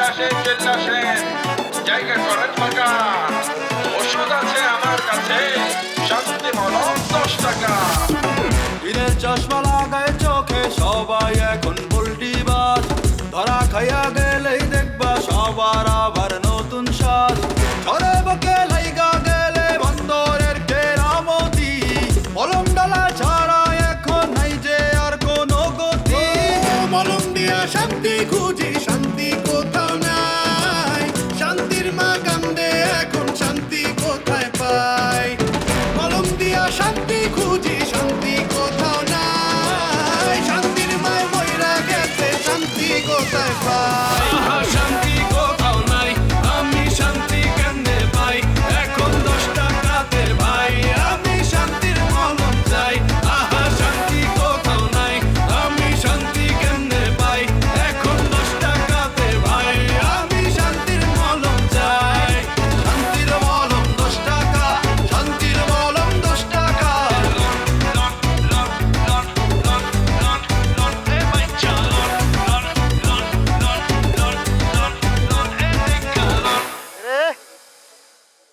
আসেন চলে আসেন, জায়গা করেন ফাঁকা। ওষুধ আছে আমার কাছে, শান্তি মলম 10 টাকা। দিনের চশমা লাগায় চোখে সবাই এখন ভোল্টিবাজ, ধরা খাইয়া গেলেই দেখবা সবার আবার নতুন সাজ। ঝড়ে বকে লাইগা গেলে বন্দরের কেরামতি, মলম ডালা ছাড়া এখন নাই যে আর কোনো গতি। মলম দিয়া শান্তি খুঁজি, শান্তি কোথাও নাই। শান্তির মা কান্দে এখন শান্তি কোথায় পাই। মলম দিয়া শান্তি খুঁজি, শান্তি কোথাও নাই। শান্তির মায় মইরা গেছে, শান্তি কোথায় পাই। শান্তি কোথাও নাই, আমি শান্তি কেমনে পাই? এখন 10 টাকাতে ভাই আমি শান্তির মলম চাই। আহা শান্তি কোথাও নাই, আমি শান্তি কেমনে পাই? এখন 10 টাকাতে ভাই আমি শান্তির মলম চাই। শান্তির মলম 10 টাকা, শান্তির মলম 10 টাকা।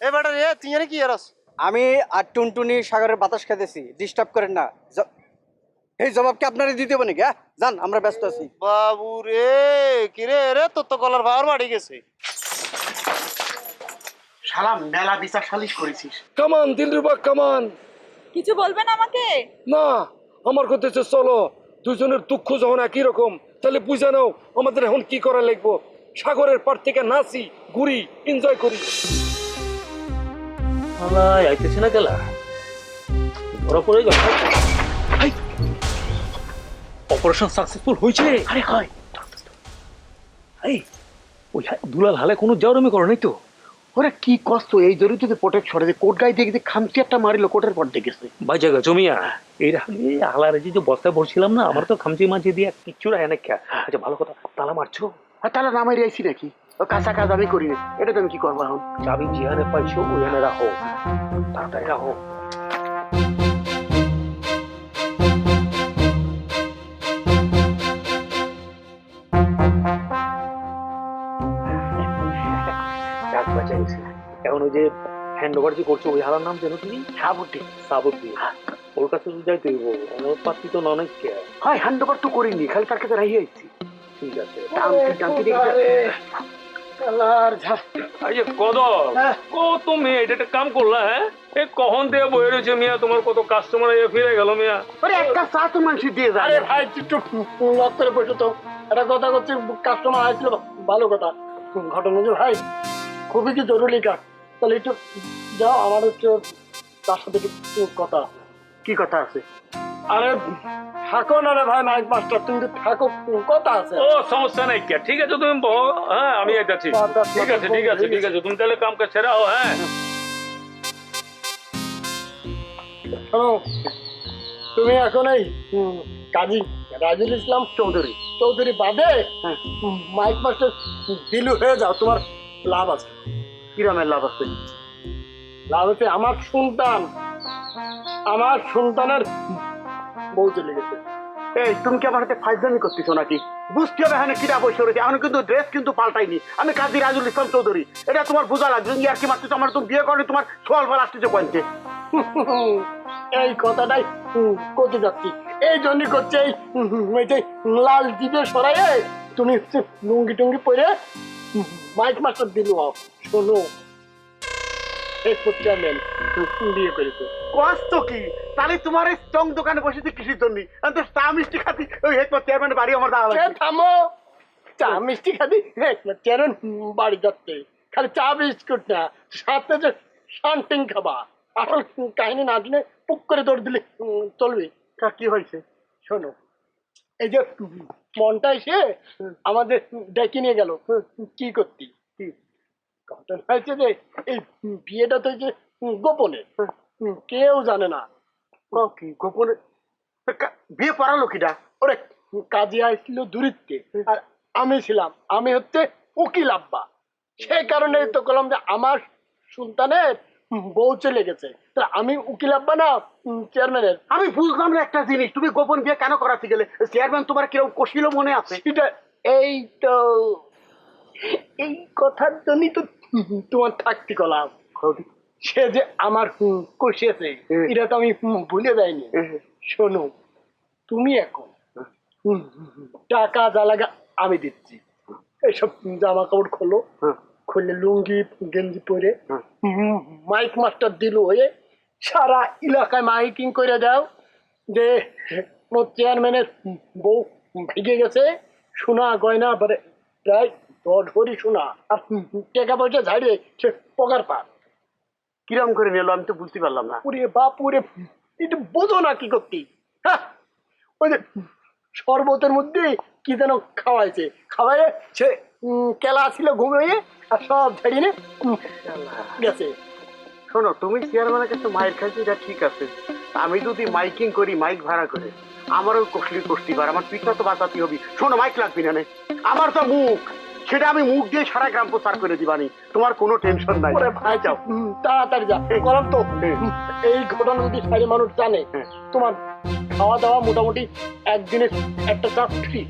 এ বেটা রে, তুই এনে কি করস? আমি আর টুনটুনি সাগরের বাতাস খেতেছি, ডিস্টার্ব করেন না। এই জবাব কি আপনারা দিতে হবে নাকি? হ্যাঁ যান, আমরা ব্যস্ত আছি। বাবু রে, কি রে রে, তোর তো কলার পাওয়ার বাড়ি গেছে। শালা মেলা বিচার সালিশ করেছিস। কামান দিলরুবা কামান। কিছু বলবেন আমাকে? না, আমার কথা হচ্ছে চলো, দুজনের দুঃখ যখন একই রকম, তাহলে বুঝে নাও আমাদের এখন কি করা লাগবো। সাগরের পার থেকে নাচি, ঘুরি, এনজয় করি। আইতেছে না গেলা ধরা পড়ে গেল। অপারেশন সাকসেসফুল হয়েছে। আরে হয় এই ওই দুলাল হালে কোনো জরমে করো নাই তো? ওরা কি কষ্ট, এই জন্য তো প্রোটেক্ট ছড়ে কোট গায়ে দেখতে খামচি একটা মারিল, কোটের পর দেখেছে। ভাই জায়গা জমিয়া এই হালারে যে বস্তায় ভরছিলাম না, আমার তো খামচি মাঝে দিয়ে কিচ্ছু রায় না। আচ্ছা ভালো কথা, তালা মারছো? আর তাহলে নামাই আইছি নাকি? ও কাঁচা কাজ আমি করি না, এটা তুমি কি করবো এখন? চাবি যেখানে পাইছো ওখানে রাখো, তাড়াতাড়ি রাখো। এখন ওই যে হ্যান্ড ওভার যে করছো ওই হালার নাম যেন তুমি সাবুদ্দিন। সাবুদ্দিন, ওর কাছে তো যাইতে হইব, আমার পাত্রী তো অনেক। হয় হ্যান্ড ওভার তো করিনি, খালি তার কাছে রাহি আইছি। ঠিক আছে কদম, কত মেয়ে এটা একটা কাম করলা? হ্যাঁ এই কখন দিয়ে বয়ে রয়েছে মিয়া, তোমার কত কাস্টমার ফিরে গেল মিয়া। একটা চা তো মানুষ দিয়ে যায়। আরে ভাই একটু লক করে বসে তো, একটা কথা করছি, কাস্টমার আসছিল, ভালো কথা। ঘটনা যে ভাই খুবই কি জরুরি কাজ, তাহলে একটু যাও, আমার হচ্ছে তার সাথে একটু কথা। কি কথা আছে? আরে থাকো না রে ভাই নাইট মাস্টার, তুমি তো থাকো, কথা আছে। ও সমস্যা নাই, কে ঠিক আছে তুমি বলো। হ্যাঁ আমি যাচ্ছি। ঠিক আছে ঠিক আছে ঠিক আছে, তুমি তাহলে কাম কাজ ছেড়াও। হ্যাঁ শোনো, তুমি এখন এই কাজী রাজুল ইসলাম চৌধুরী চৌধুরী বাদে মাইক মাস্টার দিলু হয়ে যাও, তোমার লাভ আছে। কিরমের লাভ আছে? লাভ আছে, আমার সন্তানের বউ চলে গেছে। এই তুমি কি আমার হাতে ফাইজলামি করতেছো নাকি? বুঝতে হবে এখানে কিরা বসে রয়েছে, এখন কিন্তু ড্রেস কিন্তু পাল্টাইনি। আমি কাজী রাজুল ইসলাম চৌধুরী, এটা তোমার বোঝা লাগবে। আর কি মারতেছো, আমার তুমি বিয়ে করেনি, তোমার সোয়াল ফল আসতেছে পয়েন্টে। এই কথাটাই করতে যাচ্ছি, এই জন্যই করছে। এই যে লাল জিভে সরাই তুমি লুঙ্গি টুঙ্গি পরে মাইক মাস্টার দিলু হও। শোনো, বিয়ে করেছে কষ্ট কি? তাহলে তোমার এই স্টং দোকানে বসেছি কৃষির জন্য, চা মিষ্টি খাতি ওই হেডপর চেয়ারম্যানের বাড়ি আমার দাঁড়া। থামো, চা মিষ্টি খাতি চেয়ারম্যান বাড়ি যাচ্ছে, খালি চা বিস্কুট না, সাথে যে শান্তিং খাবা। আসল কাহিনী না শুনে পুক করে দৌড় দিলে চলবে। কি হয়েছে শোনো, এই যে মনটা এসে আমাদের ডেকে নিয়ে গেল, কি করতি? ঘটনা হয়েছে যে এই বিয়েটা তো যে গোপনে, কেউ জানে না। কি গোপনে বিয়ে পড়ালো কিটা? ওরে কাজে আসছিল দূরিত্বে, আর আমি ছিলাম, আমি হচ্ছে উকিল আব্বা। সেই কারণে তো বললাম যে আমার সন্তানের বউ চলে গেছে, তাহলে আমি উকিল আব্বা না চেয়ারম্যানের। আমি বুঝলাম না একটা জিনিস, তুমি গোপন বিয়ে কেন করাতে গেলে? চেয়ারম্যান তোমার কিরকম কষিল মনে আছে? এটা এই তো এই কথার জন্যই তো তোমার থাকতে গেলাম। সে যে আমার কষিয়েছে এটা তো আমি ভুলে যাইনি। শোনো, তুমি এখন টাকা যা লাগা আমি দিচ্ছি, এইসব জামা কাপড় খোলো, খুললে লুঙ্গি গেঞ্জি পরে মাইক মাস্টার দিল হয়ে সারা এলাকায় মাইকিং করে দাও যে চেয়ারম্যানের বউ ভেঙে গেছে, সোনা গয়না প্রায় 10 ভরি সোনা আর টাকা পয়সা ঝাড়িয়ে সে পগার পার। কিরম করে নিল আমি তো বুঝতে পারলাম না। ওরে বাপ, ওরে একটু বোঝো না কি করতি। হ্যাঁ, ওই যে শরবতের মধ্যে কি যেন খাওয়াইছে, খাওয়াইয়ে সে কেলা ছিল ঘুমিয়ে আর সব ঝাড়িয়ে নিয়ে গেছে। শোনো, তুমি চেয়ারম্যানের কাছে মাইর খাইছি, এটা ঠিক আছে। আমি যদি মাইকিং করি, মাইক ভাড়া করে, আমারও কষ্টি বার, আমার পিঠটা তো বাঁচাতে হবে। শোনো, মাইক লাগবে না, আমার তো মুখ, সেটা আমি মুখ দিয়ে সারা গ্রাম প্রচার করে দিবানি, তোমার কোনো টেনশন নাই। ওরে ভাই যাও, তাড়াতাড়ি যা গরম তো। এই ঘটনা যদি সারি মানুষ জানে, তোমার খাওয়া দাওয়া মোটামুটি একদিনে একটা চাপ ফ্রি।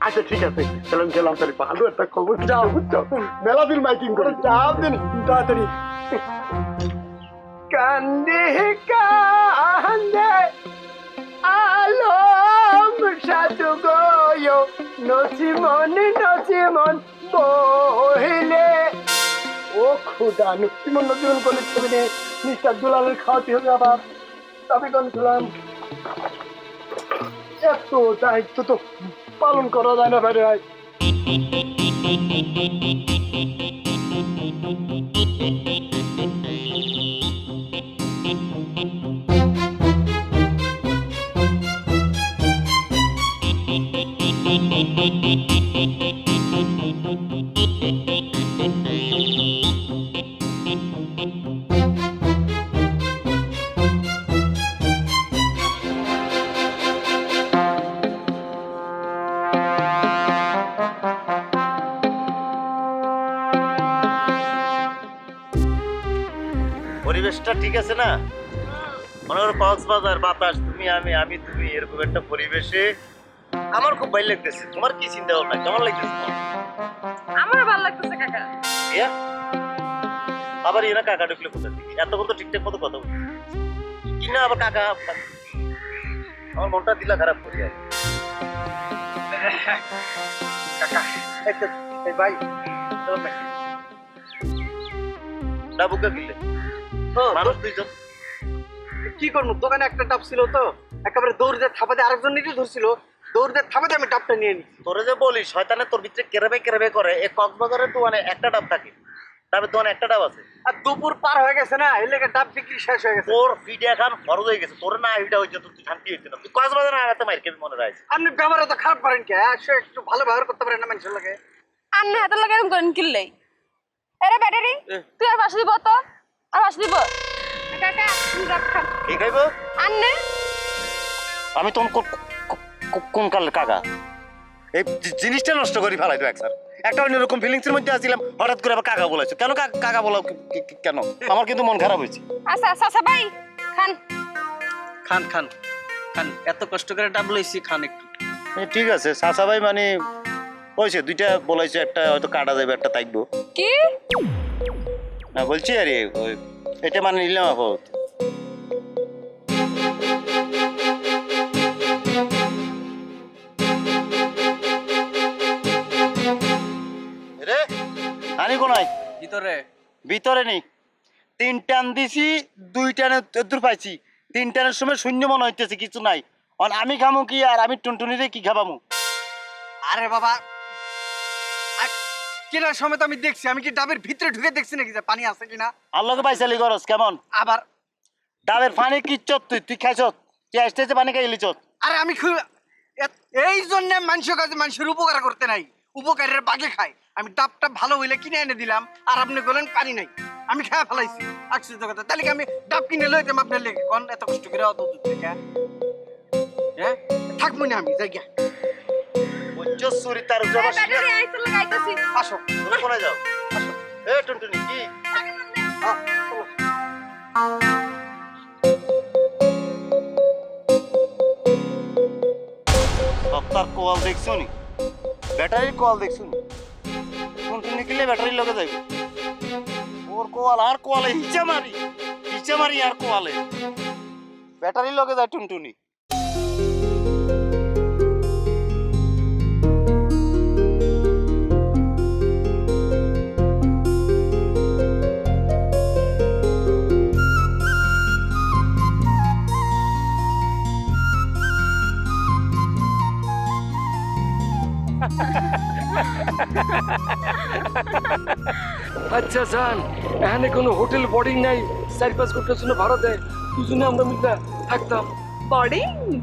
আচ্ছা ঠিক আছে, চলো গেলাম, তাহলে ভালো একটা খবর। যাও, বুঝছো, মেলা দিন মাইকিং করে যাও দিন তাড়াতাড়ি। কান্দে কান্দে আলম সাধু গো নসিমন বহিলে। ও খুদা, নসিমন করলে ছবি নিয়ে মিস্টার দুলালের খাওয়াতে হবে আবার। তবে কোন দুলাল এত দায়িত্ব তো পালন করা যায় না ভাই। পরিবেশটা ঠিক আছে না? মনে করো কক্সবাজার, বাতাস, তুমি আমি, আমি তুমি, এরকম একটা পরিবেশে আমার খুব ভালো লাগতেছে। তোমার কি চিন্তা ভাবনা, কেমন লাগতেছে তোমার? আমার ভালো লাগতেছে কাকা। ইয়া, আবার এরা কাকা ঢুকলে কোথা থেকে? এতক্ষণ তো ঠিকঠাক মতো কথা বলছি কিনা, আবার কাকা। আমার মনটা দিলা খারাপ করি আর ভাই ডাবুকা কিনলে মানুষ দুইজন। কি করবো, দোকানে একটা ডাব ছিল তো, একেবারে দৌড় দিয়ে থাপাতে আরেকজন নিজে ধরছিল, দৌড় দিয়ে থাপাতে আমি ডাবটা নিয়ে নিই। তোরে যে বলি, শয়তানে তোর ভিতরে কেরাবে করে। এই কক্সবাজারের দোকানে একটা ডাব থাকে, ডাবের দোকানে একটা ডাব আছে। আর দুপুর পার হয়ে গেছে না, এই লেগে ডাব বিক্রি শেষ হয়ে গেছে। তোর ফিডে খান খরচ হয়ে গেছে, তোর না হিটা হয়েছে, তুই শান্তি হয়েছে না। তুই কক্সবাজার না আগাতে মার কেমন মনে রাখছে। আপনি ব্যবহার তো খারাপ করেন কে? সে একটু ভালো ব্যবহার করতে পারেন না মানুষের লাগে। আন্নে হাতে লাগে এরকম করেন কিনলেই। আরে ব্যাটারি, তুই আর পাশে দিব তো, আর পাশে দিব। কাকা রাখা কি খাইবো? আন্নে আমি তখন কোন কালের কাকা? এই জিনিসটা নষ্ট করি ফেলাই তো একসার। একটা অন্যরকম ফিলিংসের মধ্যে আসছিলাম, হঠাৎ করে আবার কাকা বলেছো কেন? কাকা বলো কেন? আমার কিন্তু মন খারাপ হয়েছে। আচ্ছা আচ্ছা ভাই খান খান খান খান, এত কষ্ট করে ডাব লইছি, খান একটু। ঠিক আছে চাচা ভাই, মানে হয়েছে দুইটা বলাইছে, একটা হয়তো কাটা যাবে, একটা তাকবো। কি না বলছি আরে এটা মানে নিলাম আপাতত। রে আনি কোনায় ভিতরে ভিতরে নেই। 3 টান দিছি, 2 টানে দূর পাইছি। 3 টানের সময় শূন্য মনে হইতেছে, কিছু নাই। আমি খামু কি, আর আমি টুনটুনিরে কি খাবামু? আরে বাবা, কেনার সময় তো আমি দেখছি, আমি কি ডাবের ভিতরে ঢুকে দেখছি নাকি যে পানি আছে কিনা। আল্লাহকে পাইছালি গরস কেমন? আবার ডাবের পানি কিচ্ছত, তুই খাইছ, তুই আসতেছে পানি খাই লিছ। আরে আমি এই জন্য মানুষের কাছে মানুষের উপকার করতে নাই, উপকারের বাগে খাই। আমি ডাবটা ভালো হইলে কিনে এনে দিলাম, আর আপনি বলেন পানি নাই, আমি খাওয়া ফেলাইছি। আশ্চর্য কথা, তাহলে কি আমি ডাব কিনে লইতাম আপনার লেগে? কোন এত কষ্ট করে অত দূর থেকে? হ্যাঁ, থাকবো না আমি, যাই গিয়া। তার জবাব ব্যাটারি আইতে লাগাইতেছি। আসো, তুমি কোথায় যাও? আসো। এ টুনটুনি কি? সপ্তাহ কল দেখছো নি? ব্যাটারির কল দেখছো নি? নিকলে ব্যাটারি লগে যাইব ওর কোয়াল আর কোয়ালে হিচে মারি আর কোয়ালে ব্যাটারি লগে যায় টুনটুনি আচ্ছা জান এখানে কোনো হোটেল বোর্ডিং নাই 4-5 ঘন্টার জন্য ভাড়া দেয় দুজনে আমরা মিলে থাকতাম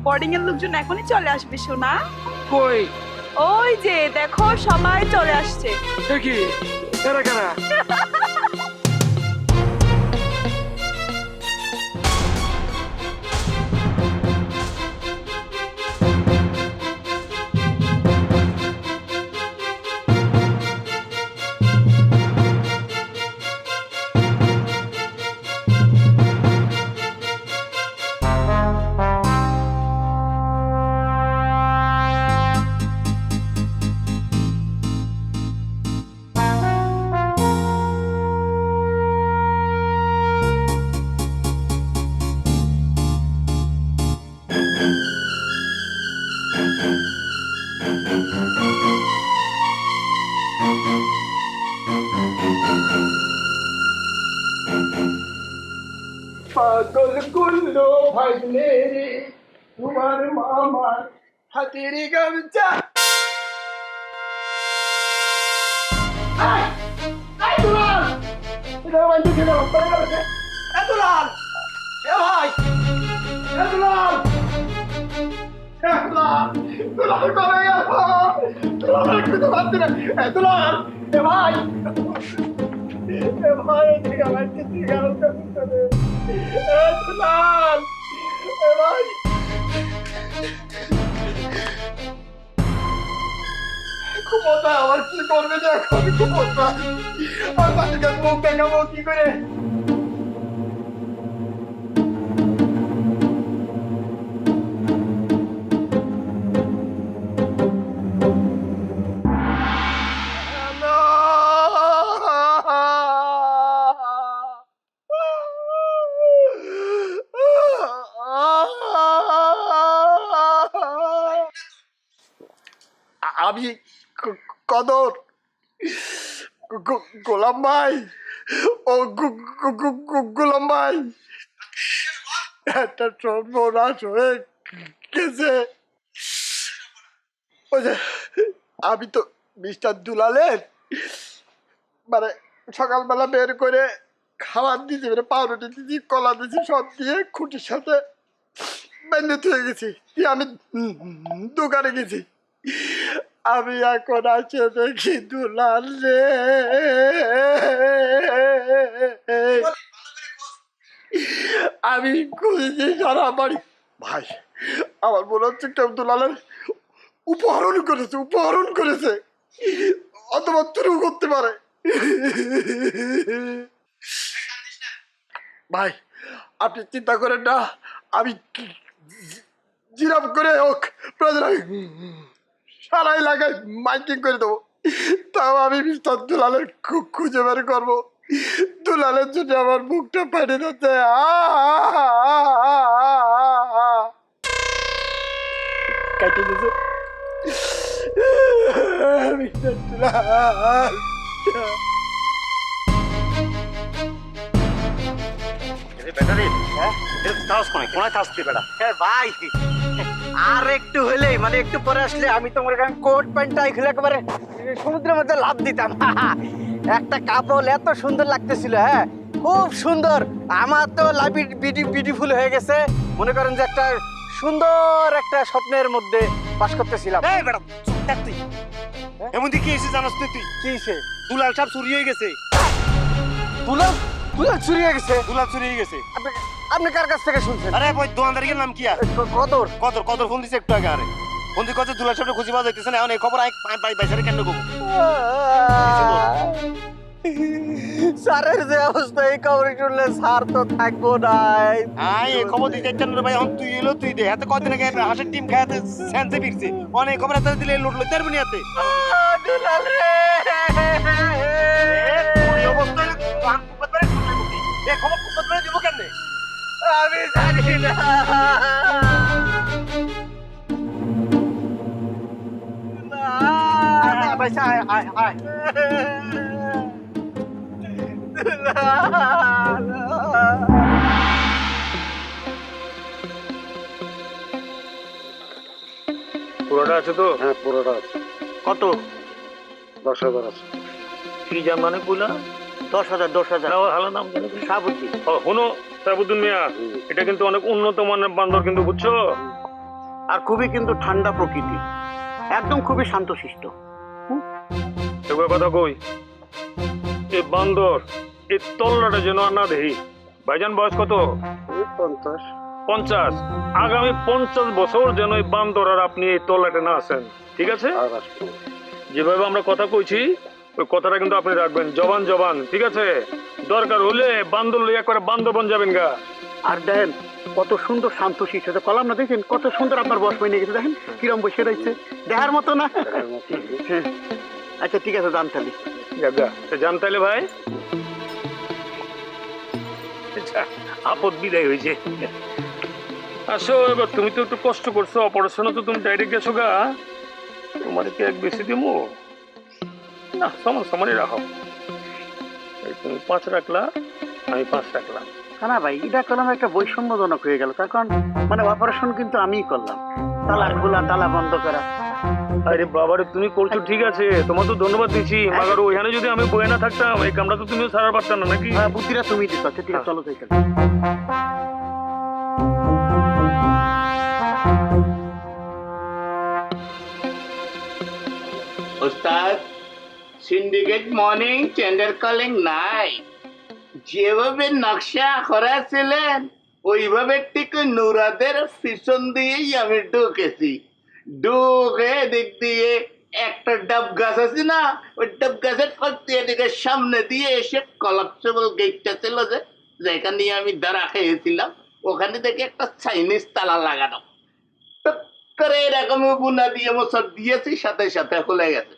বোর্ডিং এর লোকজন এখনই চলে আসবে সোনা কই ওই যে দেখো সবাই চলে আসছে দেখি কারা কারা পাগল গুল্লো ভাগনে রে তোমার মামার হাতের গামছা দুলাল এটা বান্ধি ছিল দুলাল এ ভাই দুলাল দুলাল করে দুলাল একটু তো বাদ দিলে দুলাল এ ভাই এদিকে আমার কিছু গেল দুলাল এ ভাই কুমোটা আমার কি করবে যে এখন কুমোটা আর বাচ্চাকে মুখ দেখাবো কি করে আমি কদর গোলাম ভাই ও গোলাম ভাই একটা সর্বনাশ হয়ে গেছে ওই যে আমি তো মিস্টার দুলালের মানে সকালবেলা বের করে খাবার দিয়েছি মানে পাউরুটি দিয়েছি কলা দিয়েছি সব দিয়ে খুঁটির সাথে বেঁধে থয়ে গেছি দিয়ে আমি দোকানে গেছি আমি এখন আছে দেখি দুলাল রে আমি খুঁজেছি সারা বাড়ি ভাই আমার মনে হচ্ছে কেউ দুলালের উপহরণ করেছে অথবা তুরু করতে পারে ভাই আপনি চিন্তা করেন না আমি জিরাম করে হোক প্রয়োজন সারা এলাকায় মাইকিং করে দেবো তাও আমি মিস্টার দুলালের খুঁজে বের করবো দুলালের জন্য আমার মুখটা ফেটে যাচ্ছে কেটে দিয়েছে মিস্টার দুলাল ব্যাটারি হ্যাঁ তাস কোনায় তাস দি বেটা ভাই আর একটু হলেই মানে একটু পরে আসলে আমি তোমার কোট প্যান্টটাই খুলে একেবারে সমুদ্রের মধ্যে লাফ দিতাম একটা কাপড় এত সুন্দর লাগতেছিল হ্যাঁ খুব সুন্দর আমার তো লাভি বিউটিফুল হয়ে গেছে মনে করেন যে একটা সুন্দর একটা স্বপ্নের মধ্যে বাস করতেছিলাম এই বেটা চুপ থাক তুই এমন কি এসে জানাস তুই কি হয়েছে দুলাল সব চুরি হয়ে গেছে দুলাল চুরি হয়ে গেছে দুলাল চুরি হয়ে গেছে আপনি কার কাছ থেকে শুনছেন আরে ওই দোকানদারের নাম কি আর কদর কদর ফোন দিছে একটু আগে আরে ফোন দিয়ে কত দুলাল সব খুঁজে পাওয়া যাইতেছে না এখন এই খবর বাইসারে কেন গো স্যারের যে অবস্থা এই খবর শুনলে স্যার তো থাকবো নাই। এই খবর দিতে চাচ্ছেন রে ভাই, এখন তুই এলো তুই দে হাতে কদিন আগে হাঁসের টিম খায়াতে সেন্সে ফিরছে, অনেক খবর হাতে দিলে লুট লইতে পারবি না হাতে। দুলাল রে, এই খবর কুপত করে দিব কেন? আমি জানি না। ভাই আয় আয় আয়। পুরোটা আছে তো? হ্যাঁ পুরোটা আছে। কত? 10,000 আছে। কি জান মানে কইলা? 10,000 10,000। না হালা নাম জানো কি? সাবুদ্দি। ও হনো সাবুদ্দিন মিয়া, এটা কিন্তু অনেক উন্নত মানের বান্দর কিন্তু, বুঝছো? আর খুবই কিন্তু ঠান্ডা প্রকৃতি, একদম খুবই শান্তশিষ্ট। এবার কথা কই, এই বান্দর এই তল্লাটা যেন আর না দেখি। ভাইজান বয়স কত? 50। 50। আগামী 50 বছর যেন এই বান্দর আর আপনি এই তল্লাটে না আসেন, ঠিক আছে? আর আসবো। যেভাবে আমরা কথা কইছি ওই কথাটা কিন্তু আপনি রাখবেন, জবান জবান, ঠিক আছে? দরকার হলে বান্দর লইয়া করে বান্দরবন যাবেন গা। আর দেখেন কত সুন্দর শান্তশিষ্ট, কলাম না দেখেন কত সুন্দর আপনার বয়স হয়ে গেছে, দেখেন কিরম বসে রয়েছে, দেখার মতো না? আচ্ছা ঠিক আছে, যান তাহলে। জান তাইলে ভাই, আপদ বিদায় হয়েছে। আসো এবার, তুমি তো একটু কষ্ট করছো, অপারেশনে তো তুমি ডাইরেক্ট গেছো গা, তোমার কি এক বেশি দিমু না? সমস্যা মানে রাখো, তুমি 5 রাখলা, আমি 5 রাখলাম। না ভাই, এটা করলাম একটা বৈষম্যজনক হয়ে গেল, কারণ মানে অপারেশন কিন্তু আমিই করলাম, তালা খোলা তালা বন্ধ করা। আরে বাবারে, তুমি করছো ঠিক আছে, তোমার তো ধন্যবাদ দিচ্ছি, মাগার ওইখানে যদি আমি বয়ে না থাকতাম এই কামটা তো তুমিও সারার পারতাম না নাকি? বুদ্ধিটা তুমি দিচ্ছ। আচ্ছা ঠিক আছে, চলো তাই। ওস্তাদ, সিন্ডিকেট মর্নিং, টেন্ডার কলিং নাই। যেভাবে নকশা করেছিলেন ওইভাবে ঠিক নুরাদের পিছন দিয়েই আমি ঢুকেছি। ঢুকে দিক দিয়ে একটা ডাব গাছ আছে না, ওই ডাব গাছের দিকে সামনে দিয়ে এসে কলাপসেবল গেটটা ছিল যে, যেখানে আমি দাঁড়া খেয়েছিলাম, ওখানে দেখে একটা চাইনিজ তালা লাগানো। টুক করে এরকম গুনা দিয়ে মোচড় দিয়েছি, সাথে সাথে খুলে গেছে।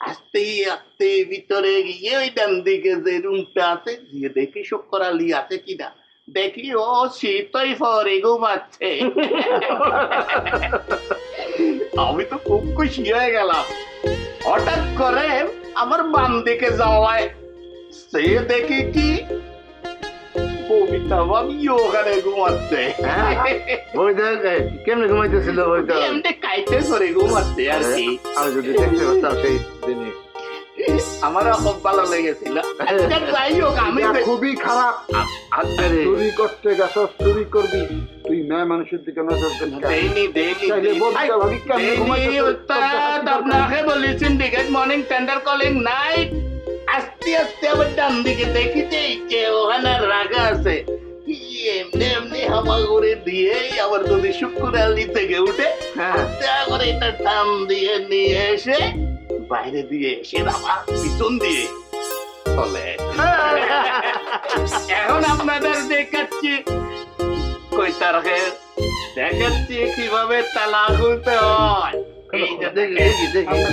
আস্তে আস্তে ভিতরে গিয়ে ওই ডান দিকে যে রুমটা আছে, গিয়ে দেখি শুক্র আলী আছে কিনা, দেখি ও শীতই পরে ঘুমাচ্ছে। আমি তো খুব খুশি হয়ে গেলাম। হঠাৎ করে আমার বাম দিকে যাওয়ায় সে দেখি কি ববিতা ভাবি ওখানে ঘুমাচ্ছে। কেমনে ঘুমাইতেছিল? এমনি কাইতে করে ঘুমাচ্ছে আর কি। আমি যদি দেখতে পারতাম সেই জিনিস, আমারও খুব ভালো লেগেছিল। আচ্ছা, যাই হোক, আমি খুবই খারাপ। চুরি করতে গেছ, চুরি করবি তুই, মেয়ে মানুষের দিকে নজর দিস কেন? আপনাকে বলি syndicate morning, tender calling night. আস্তে আস্তে আবার ডান দিকে দেখি যে ওখানে রাগা আছে, এমনি এমনি হাওয়া করে দিয়েই আবার যদি শুক্র আলী থেকে উঠে করে এটা টান দিয়ে নিয়ে এসে বাইরে দিয়ে এসে আবার পিছন দিয়ে চলে। এখন আপনাদের দেখাচ্ছি কইতারকে, দেখাচ্ছি কিভাবে তালা খুলতে হয়। এই যে দেখি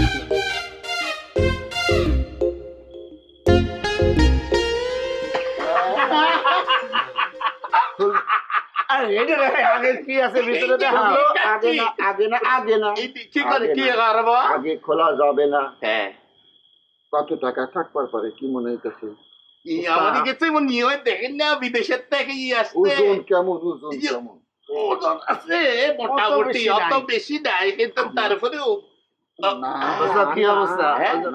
আগে কি আছে ভিতরে দেখা? আগে খোলা যাবে না। হ্যাঁ, কত টাকা থাকবার পরে কি মনে হইতেছে? আমার কাছে নিয়ে দেখেন না, বিদেশের থেকে আসছে। ওজন কেমন? ওজন কেমন? ওজন আছে মোটামুটি, অত বেশি নাই, কিন্তু তারপরেও কি অবস্থা?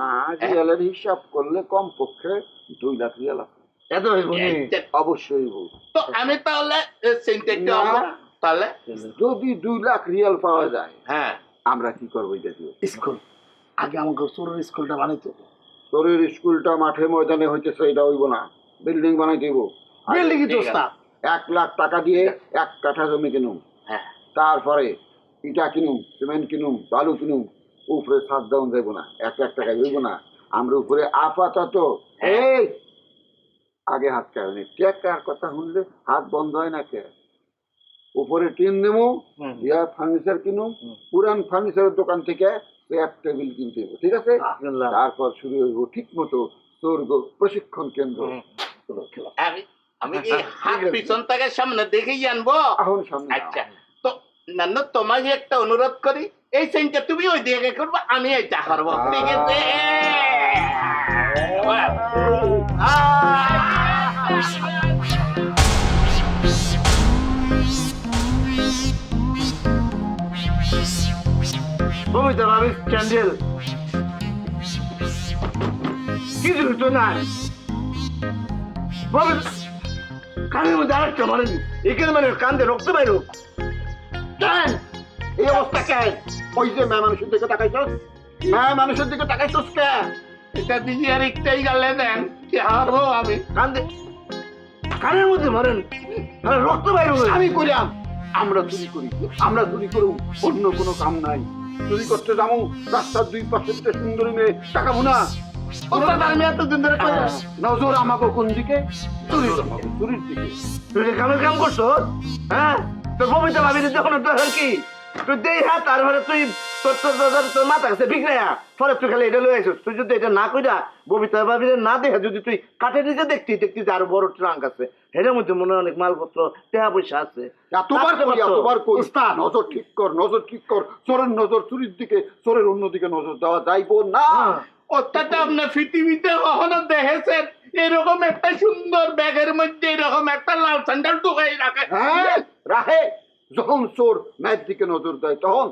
না, রিয়ালের হিসাব করলে কম পক্ষে 2 লাখ রিয়াল আছে। এত হইব নি? অবশ্যই হইব। তো আমি তাহলে চিন্তা তাহলে যদি 2 লাখ রিয়াল পাওয়া যায়, হ্যাঁ, আমরা কি করবো? এটা দিয়ে স্কুল আগে আমাকে চোরের স্কুলটা বানাইতো। তোরের স্কুলটা মাঠে ময়দানে হইতেছে, এটা হইব না, বিল্ডিং বানাই দিব। বিল্ডিং তো 1 লাখ টাকা দিয়ে 1 কাঠা জমি কিনুম, হ্যাঁ, তারপরে ইটা কিনুম, সিমেন্ট কিনুম, বালু কিনুম, উপরে ছাদ দেওয়া যাইব না, 1 লাখ টাকা হইব না। আমরা উপরে আপাতত এই আগে হাত কাটনি টেকার কথা শুনলে হাত বন্ধ হয় না কে উপরে টিন দেবো ইয়া ফার্নিচার কিনো পুরান ফার্নিচারের দোকান থেকে চেয়ার টেবিল কিনতে হবে ঠিক আছে তারপর শুরু হইব ঠিক মতো স্বর্গ প্রশিক্ষণ কেন্দ্র আমি কি হাত পিছন থেকে সামনে দেখেই আনবো এখন সামনে আচ্ছা তো নান্নু তোমাকে একটা অনুরোধ করি এই সেন্টার তুমি ওই দিকে করবো আমি এটা করবো ঠিক আছে বমিতা ভাবি ক্যান্ডেল কিছু তো নাই কানের মধ্যে আরেকটা মারেন এখানে মানে কান্দে রক্ত বাইর কেন এই অবস্থা কেন ওই যে মেয়ে মানুষের দিকে তাকাইছস মেয়ে মানুষের দিকে তাকাইছস কেন এটা দিয়ে আর একটাই গালে দেন কি হারবো আমি কান্দে কানের মধ্যে মারেন রক্ত বাইর আমি করিলাম আমরা চুরি করি আমরা চুরি করব অন্য কোনো কাম নাই চুরি করতে যাবো রাস্তার দুই পাশে সুন্দরী মেয়ে তাকাবো না আমি এতদিন ধরে নজর আমাকে কোন দিকে চুরির দিকে তুই কামের কাম করছো হ্যাঁ তোর বমিতা ভাবি যখন তোর কি তুই দেই হাত তারপরে তুই তোর মাথা কাছে বিগড়াইয়া পরে তুই খালি এটা লয়ে আসিস তুই যদি এটা না কইরা বমিতা ভাবিরে না দেখে যদি তুই কাঠে নিচে দেখতি যে আরো বড় ট্রাঙ্ক আছে এটার মধ্যে মনে হয় অনেক মালপত্র টাকা পয়সা আছে নজর ঠিক কর চোরের নজর চুরির দিকে চোরের অন্যদিকে নজর দেওয়া যাইবো না অর্থাৎ আপনি পৃথিবীতে কখনো দেখেছেন এরকম একটা সুন্দর ব্যাগের মধ্যে এরকম একটা লাল স্যান্ডেল ঢুকাই রাখে হ্যাঁ রাহে যখন চোর ম্যাচ দিকে নজর দেয় তখন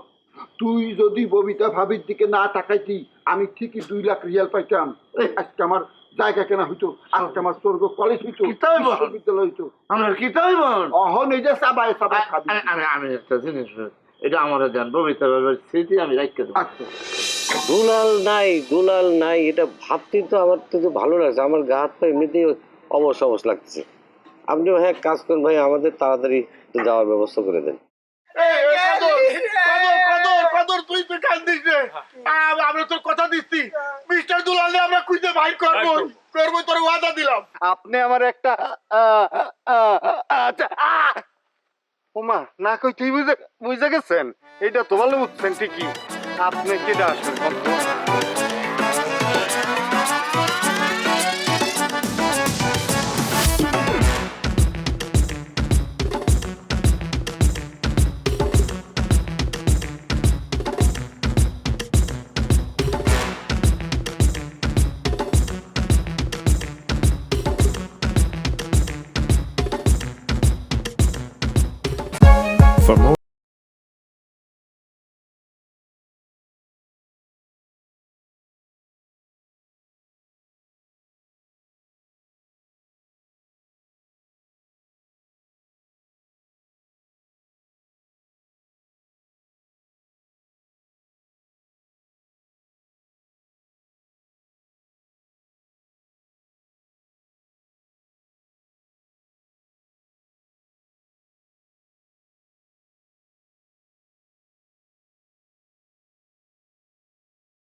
তুই যদি ববিতা ভাবির দিকে না তাকাইতি আমি ঠিকই 2 লাখ রিয়াল পাইতাম আজকে আমার জায়গা কেনা হইতো আজকে আমার স্বর্গ কলেজ হইতো বিশ্ববিদ্যালয় হইতো আমরা কি তাই বল অহন এই যে সাবাই খাবি আমি একটা জিনিস এটা আমার জান ববিতা ভাবির স্মৃতি আমি রাখতে দেব আচ্ছা দুলাল নাই এটা ভাবতেই তো আমার তো ভালো লাগছে আমার গা হাত পা এমনিতেই অবশ অবশ লাগছে আপনি ভাই এক কাজ করেন ভাই আমাদের তাড়াতাড়ি যাওয়ার ব্যবস্থা করে দেন তুই তো কান্দিস রে আমরা তোর কথা দিচ্ছি মিস্টার দুলালে আমরা খুঁজে ভাই করবো তোর ওয়াদা দিলাম আপনি আমার একটা ওমা না কই তুই বুঝে গেছেন এটা তোমার বুঝছেন ঠিকই আপনি কেটে আসবেন